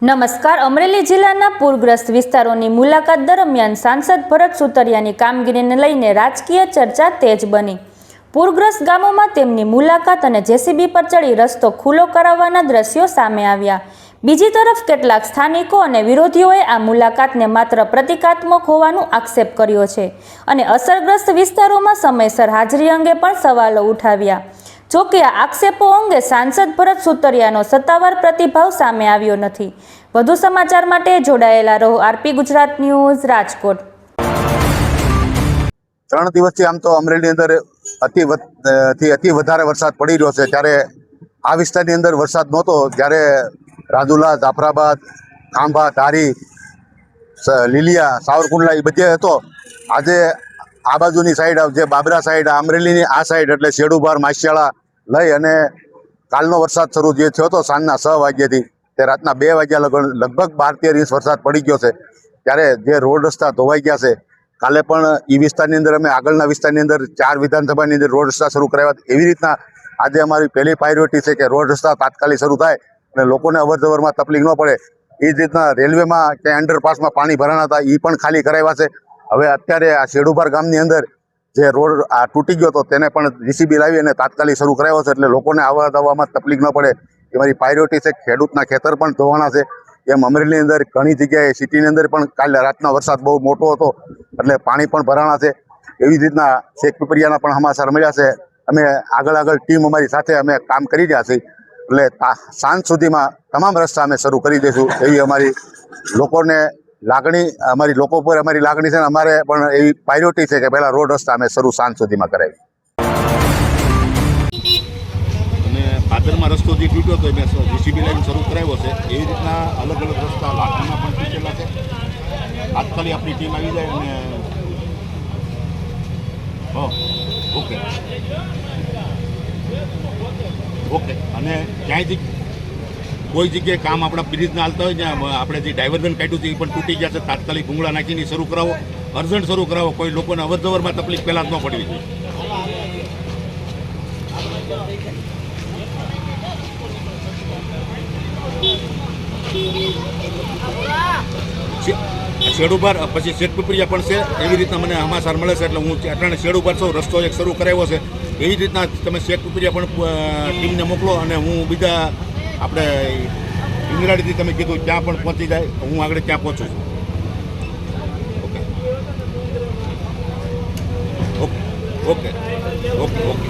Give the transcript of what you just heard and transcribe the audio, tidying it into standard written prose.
નમસ્કાર. અમરેલી જિલ્લાના પૂરગ્રસ્ત વિસ્તારોની મુલાકાત દરમિયાન સાંસદ ભરત સુતરિયાની કામગીરીને લઈને રાજકીય ચર્ચા તેજ બની. પૂરગ્રસ્ત ગામોમાં તેમની મુલાકાત અને જેસીબી પર ચડી રસ્તો ખુલ્લો કરાવવાના દ્રશ્યો સામે આવ્યા. બીજી તરફ કેટલાક સ્થાનિકો અને વિરોધીઓએ આ મુલાકાતને માત્ર પ્રતિકાત્મક હોવાનો આક્ષેપ કર્યો છે અને અસરગ્રસ્ત વિસ્તારોમાં સમયસર હાજરી અંગે પણ સવાલો ઉઠાવ્યા. જોકે આ આક્ષેપો અંગે સાંસદ ભરત સુતરિયાનો સત્તાવાર પ્રતિભાવ સામે આવ્યો નથી. વધુ સમાચાર માટે જોડાયેલા રહો આરપી ગુજરાત ન્યૂઝ, રાજકોટ. 3 દિવસથી આમ તો અમરેલી અંદર અતિ વધારે વરસાદ પડી રહ્યો છે. ત્યારે આ વિસ્તારની અંદર વરસાદ નહોતો, જ્યારે રાજુલા, જાફરાબાદ, ખાંભા, ધારી, લીલિયા, સાવરકુંડલા એ બધે હતો. આજે આ બાજુની સાઈડ, જે બાબરા સાઈડ, અમરેલીની આ સાઈડ એટલે શેડુભાર, માસિયાળા લઈ અને કાલનો વરસાદ શરૂ જે થયો હતો સાંજના 6 વાગ્યાથી તે રાતના 2 વાગ્યા લગભગ 12-13 ઇંચ વરસાદ પડી ગયો છે. ત્યારે જે રોડ રસ્તા ધોવાઈ ગયા છે. કાલે પણ એ વિસ્તારની અંદર અમે આગળના વિસ્તારની અંદર 4 વિધાનસભાની અંદર રોડ રસ્તા શરૂ કરાવ્યા. એવી રીતના આજે અમારી પહેલી પ્રાયોરિટી છે કે રોડ રસ્તા તાત્કાલિક શરૂ થાય અને લોકોને અવરજવરમાં તકલીફ ન પડે. એ જ રીતના રેલવેમાં કે અંડરપાસમાં પાણી ભરાણા હતા એ પણ ખાલી કરાવ્યા છે. હવે અત્યારે આ શેડુભાર ગામની અંદર જે રોડ આ તૂટી ગયો હતો તેને પણ જીસીબી લાવી અને તાત્કાલિક શરૂ કરાવ્યો છે, એટલે લોકોને આવવા જવામાં તકલીફ ન પડે એ મારી પ્રાયોરિટી છે. ખેડૂતના ખેતર પણ ધોવાના છે. એમ અમરેલીની અંદર ઘણી જગ્યાએ સિટીની અંદર પણ કાલે રાતના વરસાદ બહુ મોટો હતો એટલે પાણી પણ ભરાણા છે. એવી જ રીતના શેખપીપળિયાના પણ સમાચાર મળ્યા છે. અમે આગળ ટીમ અમારી સાથે અમે કામ કરી રહ્યા છીએ, એટલે સાંજ સુધીમાં તમામ રસ્તા અમે શરૂ કરી દઈશું એવી અમારી લોકોને લાગણી, અમારી લોકો પર અમારી લાગણી છે. અમારે પણ એવી પ્રાયોરિટી છે કે પહેલાં રોડ રસ્તા અમે શરૂ સાંજ સુધીમાં કરાવી. પાદરમાં રસ્તો જે તૂટ્યો હતો મેં જીસીબી લાઈન શરૂ કરાવ્યો છે. એવી રીતના અલગ રસ્તા લાકડીમાં પણ તૂટેલા છે. તાત્કાલિક આપણી ટીમ આવી જાય અને ઓકે અને ક્યાંયથી કોઈ જગ્યાએ કામ આપણા બ્રિજના હાલતા હોય ત્યાં આપણે જે ડાયવર્ઝન કાઢ્યું છે એ પણ તૂટી ગયા છે. તાત્કાલિક ભૂંગળા નાખીને શરૂ કરાવો, અર્જન્ટ શરૂ કરાવો. કોઈ લોકોને અવરજવરમાં તકલીફ પહેલાં જ ન પડવી જોઈએ. શેડુભાર પછી શેઠપીપળિયા પણ છે. એવી રીતના મને સમાચાર મળે છે એટલે હું અટાણે શેડુભાર છું, રસ્તો એક શરૂ કરાવ્યો છે. એવી જ રીતના તમે શેઠપીપળિયા પણ ટીમને મોકલો અને હું બીજા આપણે ઇંગરાડીથી તમે કીધું ત્યાં પણ પહોંચી જાય, હું આગળ ત્યાં પહોંચું છું. Okay okay okay okay okay.